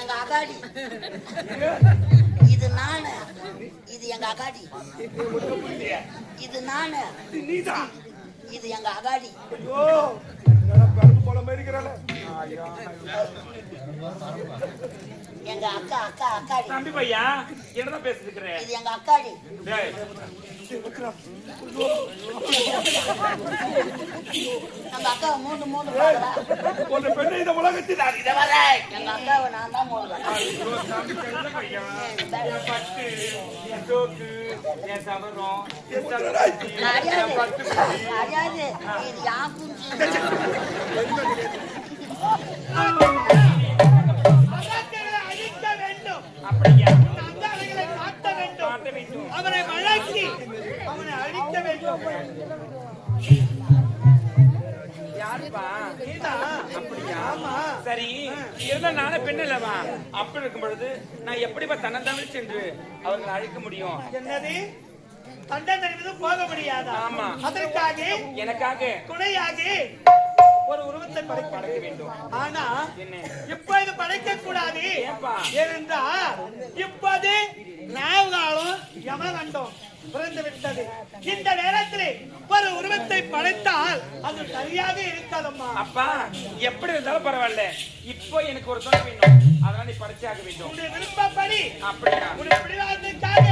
எங்க அகாடி. இது நானு. இது எங்க அகாடி. இது நானு. நீதான். இது எங்க அகாடி. ஓ பருப்பு குழம்பு இருக்கிறாள. எங்க அக்கா அக்கா அக்காடி. தம்பி பையா என்னடா பேசிட்டு இருக்கற? இது எங்க அக்காடி. டேய் நம்ம அக்கா மூணு மூணு பாக்குறா. ஒரு பெண்ணை இந்த உலகத்தில் இத வர எங்க அக்காவை நான் தான் மூடுவேன். ஐயோ தம்பி செல்ல பையா என் பட்டு என் தோக்கு என் சவரம் என் தலைமுடி என் பட்டு அறியாது இது யான் குஞ்சு. அழிக்க வேண்டும். அப்படியா? அங்காளிகளை காட்ட வேண்டும். காட்ட வேண்டும். அவனை வழக்கி அவனை அழிக்க வேண்டும். யாருப்பா? அப்படியா? ஆமா. சரி இருந்தா நானே பெண் இல்லவா? அப்படி இருக்கும் பொழுது நான் எப்படிப்பா தன்னந்தமிழ் சென்று அவர்களை அழைக்க முடியும்? என்னது தண்டனை போக முடியாதா? ஆமா. அதற்காக எனக்காக துணையாக ஒரு உருவத்தை படைக்க வேண்டும். ஆனா என்ன? இப்போது படைக்க கூடாது. ஏப்பா? ஏனென்றால் இப்போது நாவகாலம் யமகண்டம் பிறந்து விட்டது. இந்த நேரத்தில் ஒரு உருவத்தை படைத்தால் அது சரியாக இருக்காதம்மா. அப்பா எப்படி இருந்தாலும் பரவாயில்ல, இப்போ எனக்கு ஒரு துணை வேணும், அதனால நீ படைச்சாக வேண்டும். உன்னுடைய விருப்பப்படி அப்படியா? உன்னுடைய பிடிவாதத்துக்காக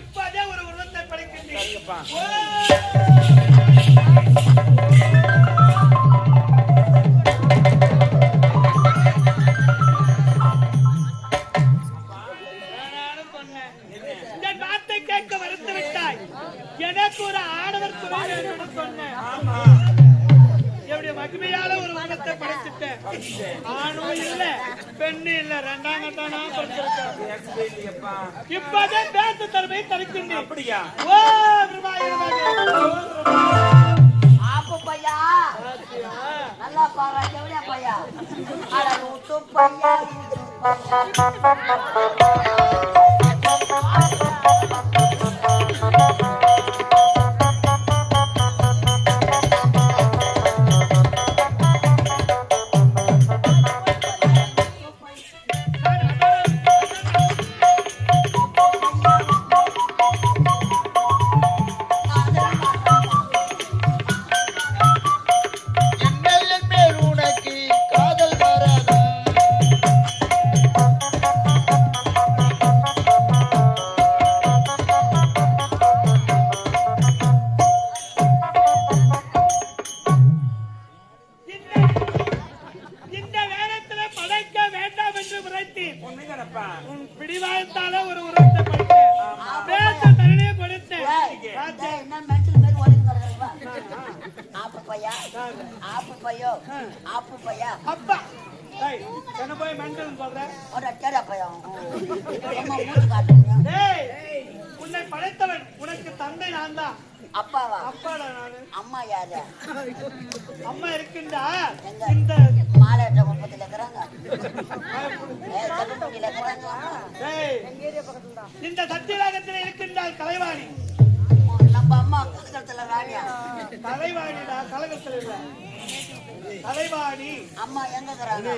இப்போதே ஒரு உருவத்தை படைக்கின்றேன். சரிப்பா. இந்த வார்த்தை கேட்க மறுத்து விட்டாய். எனக்கு ஒரு ஆடவர் துணை வேண்டும் என்று சொன்னேன். என்னுடைய மகிமையால ஒரு உலகத்தை படைச்சிட்டேன். ஆணும் இல்ல பெண்ணு இல்ல, ரெண்டாம் கட்டானா படைச்சிருக்கேன். இப்பதே பேச தருமை தடுக்கின்றேன். அப்படியா? ஓ ஆப்பு பையா நல்லா பாரு. எவ்வளோ பையா அட ஊத்து பையா. பிடிவாதத்தால ஒரு உருவத்தை படைத்தேன். பேச தருணையை கொடுத்தேன். என்ன மென்டல் மாதிரி ஓடிட்டு ஆப்பு பையா ஆப்பு பையோ ஆப்பு பையா. அப்பா என்ன போய் மென்டல் சொல்ற? ஒரு அட்டடா பையா மூச்சு காட்டுங்க. உன்னை படைத்தவன் உனக்கு தந்தை நான் தான். அப்பாவா? அப்பாடா நானு. அம்மா யாரு? அம்மா இருக்கின்றா எங்க? இந்த மாலையற்ற குப்பத்தில் இருக்கிறாங்க. இருக்கிறாங்க. இந்த சத்தியராகத்தில் இருக்கின்றால் கலைவாணி. நம்ம அம்மா கலகத்துல ராணியா? கலைவாணிடா, கலகத்தில் இல்ல கலைவாணி. அம்மா எங்க இருக்கிறாங்க?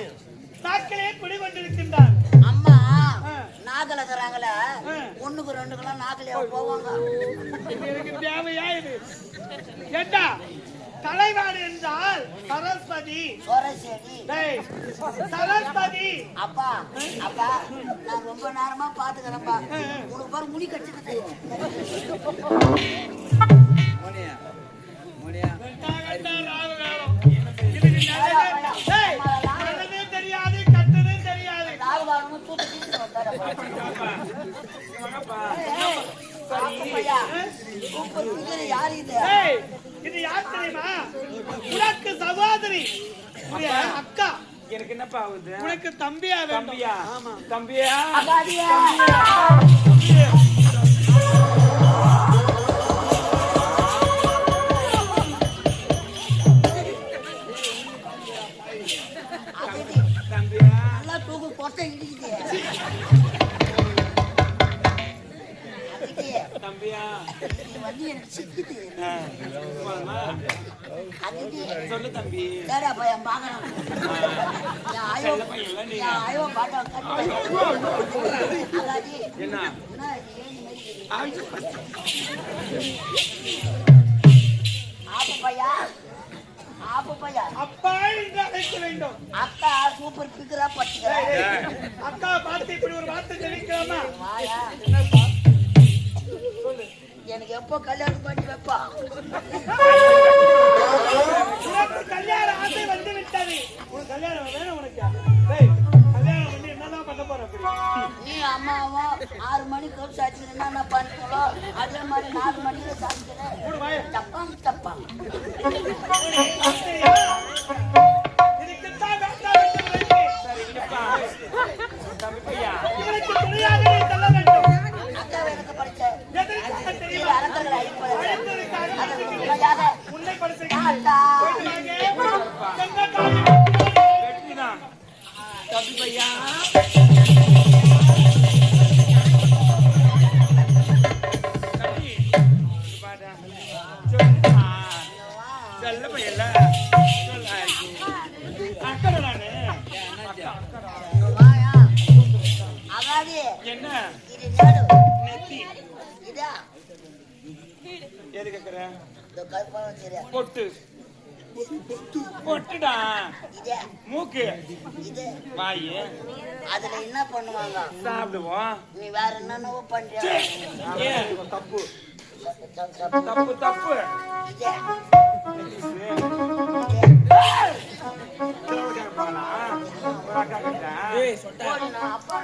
நாக்கிலே குடிகொண்டிருக்கின்றார். அம்மா நாகல இருக்கிறாங்களே, ஒண்ணுக்கு ரெண்டுக்கெல்லாம் நாக்கிலே போவாங்க. எனக்கு தேவையா இது? ஏண்டா கலைவாணி என்றால் சரஸ்வதி. சரஸ்வதி. அப்பா அப்பா நான் ரொம்ப நேரமா பாத்துக்கிறேன்ப்பா. உனக்கு பாரு முடி கட்டிக்கிட்டு தெரியாது, கட்டது தெரியாது. யாரு இது? இது யார் தெரியுமா? உனக்கு சகோதரி, அக்கா. எனக்கு என்னப்பா ஆகுது? உனக்கு தம்பியா? தம்பியா? ஆமா தம்பியா? நல்லா தூக்கு கொட்டை இடிக்குது. தம்பியா இது வந்து எனக்கு சிக்குது. போலாமா? அது இது. சொல்லு தம்பி. சரிடா பையன் பார்க்கலாம். செல்ல பையன்ல நீ. ஐயோ பாட்டா அதாடி என்ன என்ன இது ஏன் மாதிரி ஆயிச்சு ஆப்பு பையா அப்பா என்று அழைக்க வேண்டும். அக்கா சூப்பர் பிக்கரா பட்டுக்கிறா. அக்கா பார்த்து இப்படி ஒரு வார்த்தை தெரிவிக்கலாமா? வாயா என்னப்பா? எனக்கு எப்போ கல்யாணம் பண்ணி வைப்பா? உனக்கு கல்யாண ஆசை வந்து விட்டது. உனக்கு கல்யாணம் வேணும் உனக்கு? டேய், கல்யாணம் பண்ணி என்னதான் பண்ண போற அப்படி? நீ அம்மாவும் 6 மணிக்கு சாச்சிக்கிறேன்னா நான் பண்ணுங்களோ அதே மாதிரி 4 மணிக்கு சாச்சிக்கிறேன். மூணு வாயை. தப்பா சரியா? இதுக்குத்தான் வேண்டாம் என்று நினைத்தேன். சரி இருப்பா தம்பி பையா இவனுக்கு துணையாக நீ செல்ல வேண்டும். அக்கா எனக்கு படிச்ச எதற்காக தெரியுமா? அரசர்கள் அழிப்பது அழைத்ததற்காக அதற்கு துணையாக உன்னை படிச்ச தாத்தா. வெற்றிதான் தம்பி பையா தம்பி பாடா சொல்லுமா செல்ல பையல சொல்ல அக்கறை நானு வாயா. அதாவது என்ன இது நேடு நெத்தி இதா எது கேக்குற இந்த கருப்பாவும் சரியா பொட்டு பொட்டுடா இதே மூக்கு இது வாயு அதுல என்ன பண்ணுவாங்க? சாப்பிடுவோம் நீ வேற என்னென்னவோ பண்றியா? ஏன் தப்பு தப்பு தப்பு இதே போடு, நான் அப்பா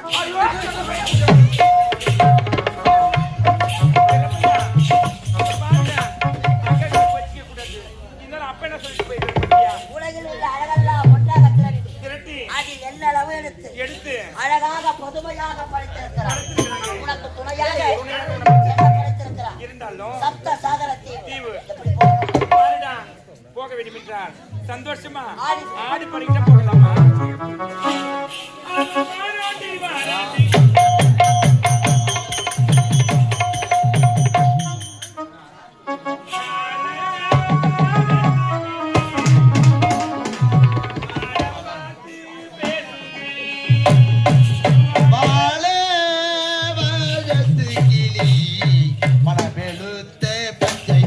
உலகில் உள்ள அழகெல்லாம் ஒன்றாக திரட்டி அதில் எல்லளவு எடுத்து அழகாக பொதுமையாக படைத்திருக்கிறார். உனக்கு துணையாக என்ன படைத்திருக்கிறார்? இருந்தாலும் சப்த சாகர தீவு. தீவு. எப்படி போகணும்? பாருடா, போக வேண்டும் என்றார் சந்தோஷமா ஆடி. ஆடி பறிக்கிட்ட போகலாமா வாராண்டி, வாராண்டி. பச்சை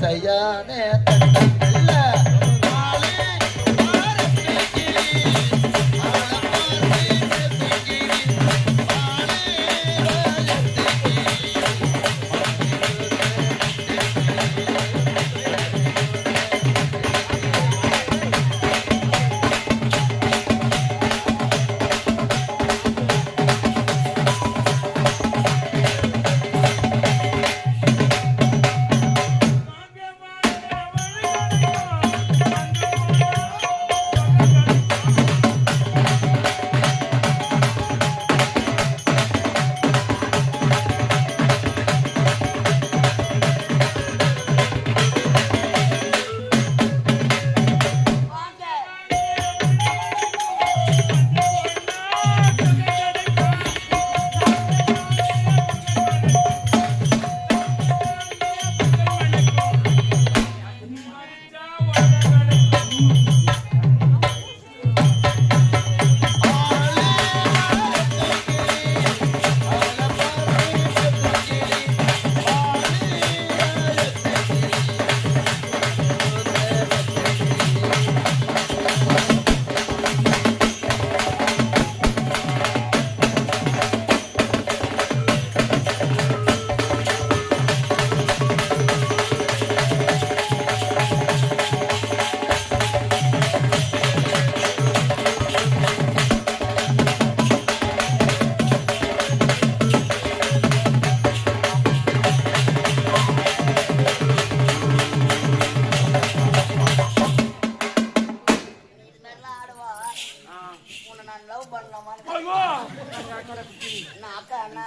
ஆசையான தந்தல்ல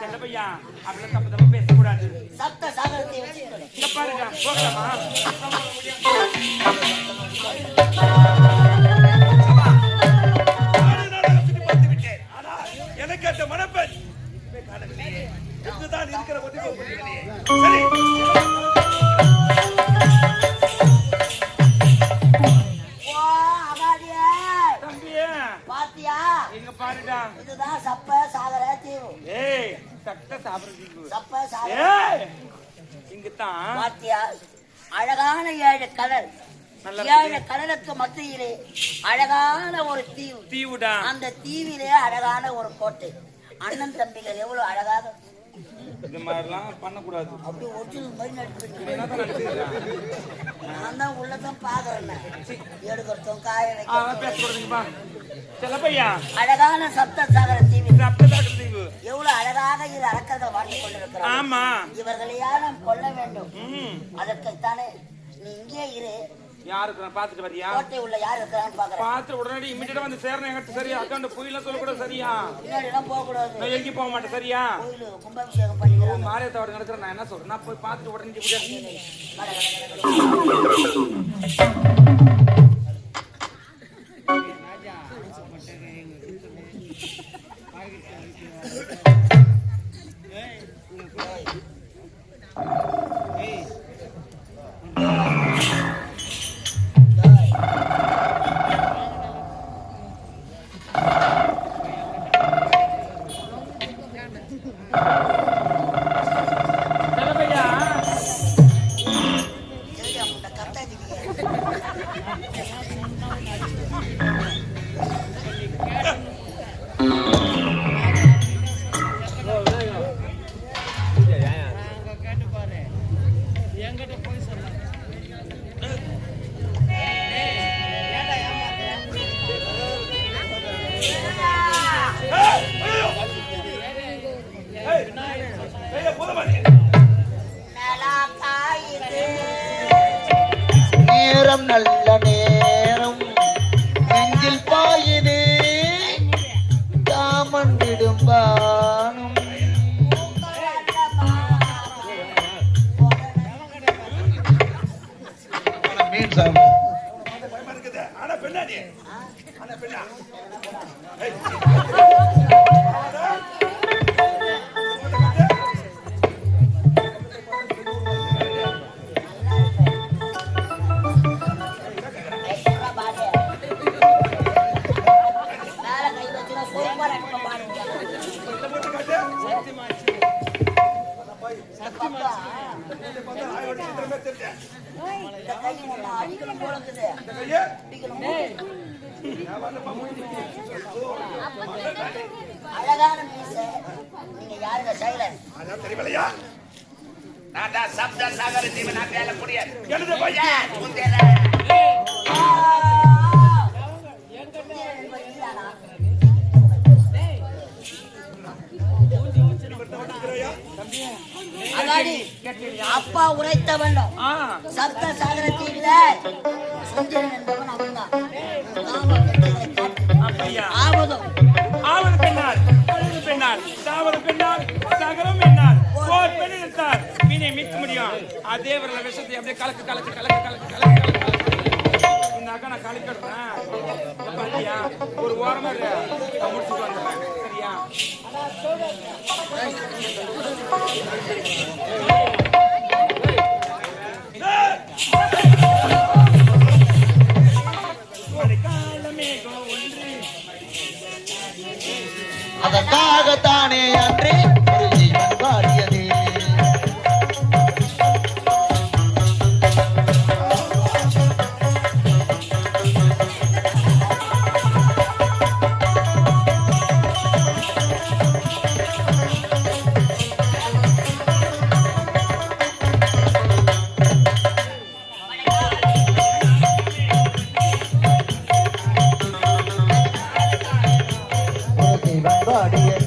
செல்லப்பையா அப்படிலாம் தப்பு தப்பு பேசக்கூடாது. சப்த சாகரத்தை வச்சுக்கணும். இங்க பாருங்க போகலாமா? எனக்கு அந்த மனப்பெண் இதுதான் இருக்கிற சரி பாத்தியா? இங்க பாருடா. இதுதான் சப்ப சாகர தீவு. ஏய் சட்ட சாகர தீவு. சப்ப சாகர. ஏய் இங்க தான் பாத்தியா? அழகான 7 கடல். 7 கடலுக்கு மத்தியிலே அழகான ஒரு தீவு. தீவுடா. அந்த தீவிலே அழகான ஒரு கோட்டை. அண்ணன் தம்பிகள் எவ்வளவு அழகாக இந்த மாதிரிலாம் பண்ணக்கூடாது. அப்படி ஒரிஜினல் மாதிரி நடிச்சிருக்கேன். நான் தான் உள்ளதான் பாக்குறேன். எடுக்கிறதும் காய வைக்கிறதும். செல்லப்பையா அழகான சப்த சாகர தீவு. சப்த சாகர தீவு எவ்வளவு அழகாக இது அரக்கர்கள் வாழ்ந்து கொண்டிருக்கிறார். ஆமா இவர்களையா நாம் கொல்ல வேண்டும். அதற்குத்தானே நீ இங்கே இரு. யாருக்கு நான் பாத்துட்டு வரியா? கோட்டை உள்ள யார் இருக்கிறான்னு பாக்குறேன். பாத்து உடனடி இமிடியேட்டா வந்து சேரணும். என்கிட்ட சரியா அக்கௌண்ட் புயல சொல்ல கூட சரியா? பின்னாடி எல்லாம் போக கூடாது. நான் எங்கேயும் போக மாட்டேன் சரியா? கோயிலு கும்பாபிஷேகம் பண்ணிக்கிறாங்க. மாரியத்தோட நடக்கிற நான் என்ன சொல்றேன்? நான் போய் பாத்துட்டு உடனே நேரம் நல்ல நேரம் நெஞ்சில் பாயுது தாமன் விடும் பானும் மீன் சாப்பிடும். ஆனா பெண்ணாடி ஆனா பெண்ணா இதை பார்த்தா ஆயோட சித்திரமே தெரிஞ்சேன். இந்த கையை நல்லா அடிக்கணும் போல இருக்குது. இந்த கையை அடிக்கணும். நான் வரலப்பா, முடிஞ்சு. அழகான மீசை. நீங்க யாருங்க சைலன்? அதான் தெரியலையா? நான் தான் சப்த சாகர ஜீவன் ஆகையால முடியாது. எழுத பையா. முந்தேற. அதாடி அப்பா உரைத்த வண்ணம் சப்த சாகரத்தில் சுந்தரன் என்பவன் அவன்தான். நாம கெட்டதை காட்டு. அப்படியா? ஆவதும் ஆவது பெண்ணார், அழகு பெண்ணார், சாவது பெண்ணார், சகரம் பெண்ணார், போர் பெண் எடுத்தார். மீனை மீட்க முடியும். அதே வரல விஷத்தை அப்படியே கலக்கு கலக்கு கலக்கு கலக்கு கலக்கு கலக்கு இந்த அக்கா நான் கலக்கிடுறேன். பாத்தியா? ஒரு ஓரமா இல்ல நான் முடிச்சுட்டு வந்துடுறேன். சரியா? அதற்காகத்தானே அன்றே ஒரு ஜீவன் பாடியதே. ஒரு ஜீவன் பாடியதே.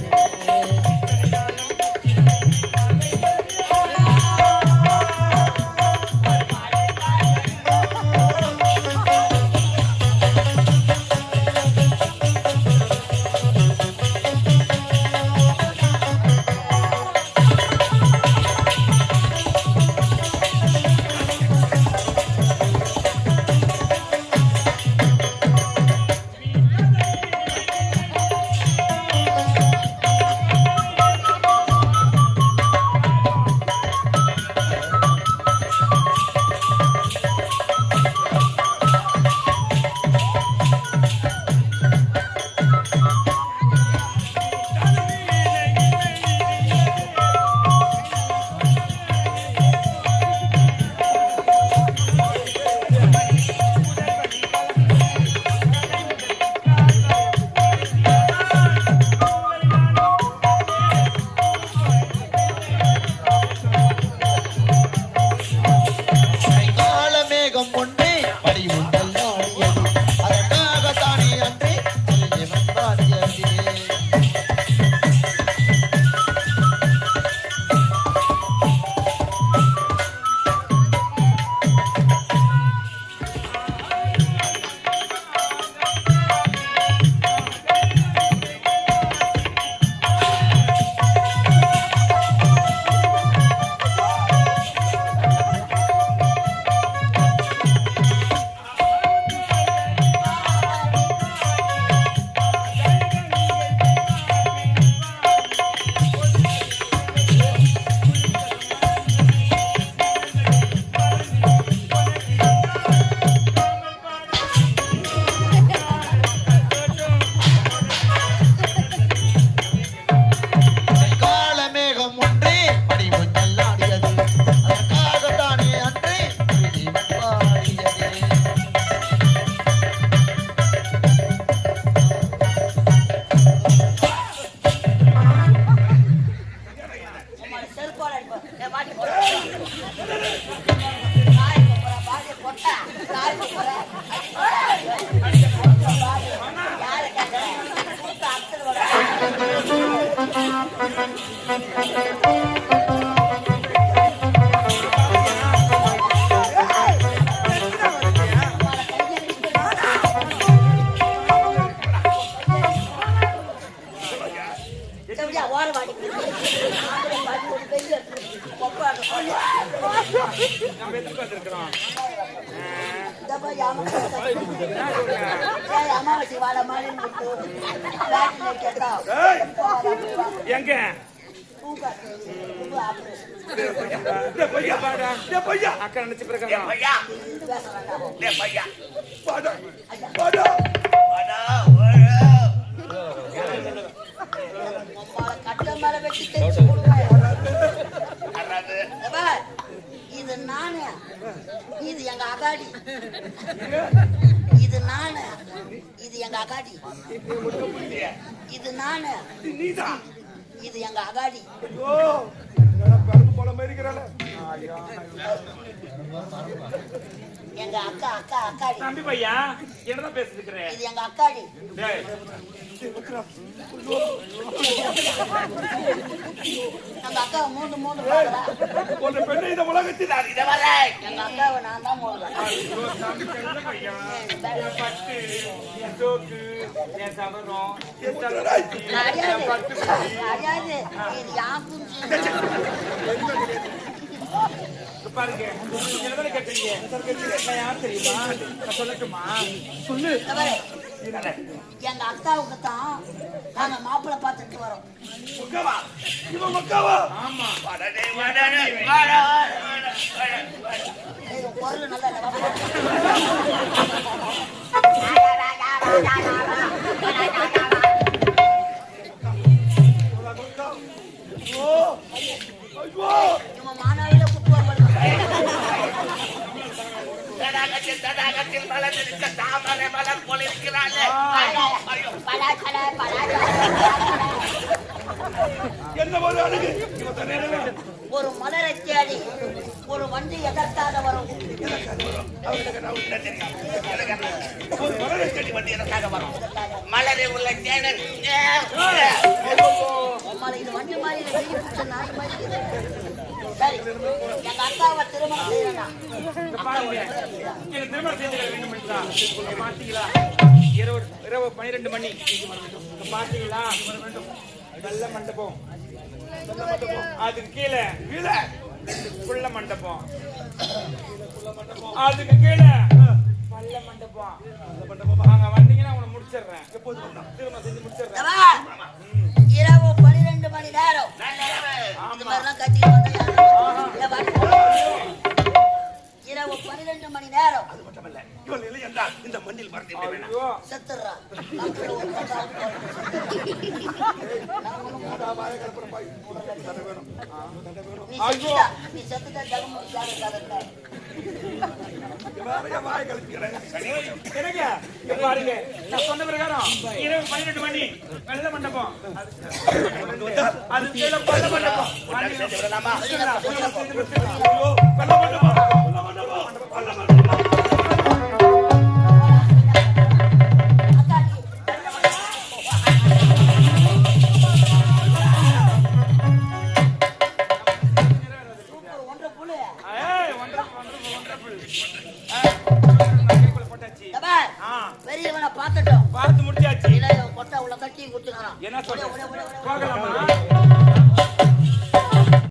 ஒன்றே படி உண்டல் நாடியது. அதற்காகத்தானே அன்றே ஒரு ஜீவன் பாடியதே. நம்ம எதுக்கு வந்திருக்கிறோம்? எங்க அக்கா நினைச்சு பிறகு கட்ட மேல வச்சு நானு, இது எங்க அகாடி. இது நானு, இது எங்க அகாடி. இது நானு, நீதான். இது எங்க அகாடி. ஓ, என்னடா பருப்பு போல மாதிரி இருக்கிறாளே. எங்க அக்கா அக்கா அக்காடி. தம்பி பையா என்னதான் பேசிட்டு இருக்கிற? இது எங்க அக்காடி. டேய், எங்க அக்காவை மூணு மூணு பாக்குறா. ஒரு பெண்ணை இந்த உலகத்தில் இதை வரேன். எங்க அக்காவை நான் தான் மூடுவேன். ஐயோ, தம்பி செல்ல பையா. என் பட்டு, என் சோக்கு, என் சவரம், என் தலைமுடி, என் பட்டு புடி. கிடையாது, இது யாக்கும் இங்க பாருங்க, என்னதானே கேட்டீங்க? நான் யார் தெரியுமா? நான் சொல்லட்டுமா? சொல்லு. எங்க அக்காவுக்கு தான் நாங்க மாப்பிள்ளை பார்த்துட்டு வரோம். முக்காவா? இவன் முக்காவா? ஆமா. வடனே, வடனே, வாடா, வாடா, வாடா. இது பொருள் நல்லா இல்லை. ஓ, ஐயோ, இவன் மானாவில குத்துவார் தடாகத்தில் மலர்ந்திருக்க தாமரை மலர் போல இருக்கிறாளே. ஐயோ, என்ன ஒரு அழகு. இவன் தானே ஒரு மலரை தேடி ஒரு வண்டி எதற்காக வரும்? ஒரு மலரை தேடி வண்டி எனக்காக வரும். மலரை உள்ள தேடல். உம்மால இது வண்டி மாதிரி இல்லை, வெளியே பிடிச்ச நாய் மாதிரி இருக்குது. சரி, எங்க அக்காவை திருமணம் செய்யறேன். இங்க பாருங்க, எனக்கு திருமணம் செய்து கொள்ள வேண்டும் என்றா? இங்க பாத்தீங்களா? இரவு 12 மணி. இங்க பாத்தீங்களா? நல்ல மண்டபம். அதுக்கு கீழே புள்ள மண்டபம். அதுக்கு கீழே பல்ல மண்டபம். அங்க வந்தீங்கன்னா உங்களை முடிச்சிடுறேன். திருமணம் செஞ்சு முடிச்சிடுறேன். இரவு 12 மணி நேரம் இது மாதிரிலாம் கத்திட்டு வந்தா யாரும் இல்ல, இரவு 12 மணி நேரம் அது மட்டுமல்ல, இவள் இல்லை என்றால் இந்த மண்ணில் மறந்து விட வேண்டாம். ஐயோ, செத்துறா. நீ செத்துட்டா ஜெகமும் சாக. இவன் வாயை கலப்பிக்கிறேன். என்னங்க? இங்க பாருங்க, நான் சொன்ன பிரகாரம் இரவு 12 மணி நல்ல மண்டபம். அது கீழே பல்ல மண்டபம். விடலாமா? திருமணம் செய்து முடிச்சிடுறேன். ஐயோ, பல்ல மண்டபம், பல்ல மண்டபம், பல்ல மண்டபம். ஒன்றரை புழு ஏய், wonderful. போட்டாச்சு. பெரியவனை பார்த்துட்டோம். பார்த்து முடிச்சாச்சு. இல்ல கொட்டை உள்ள கட்டி குத்துக்கிறான். என்ன சொல்ற? போகலாமா?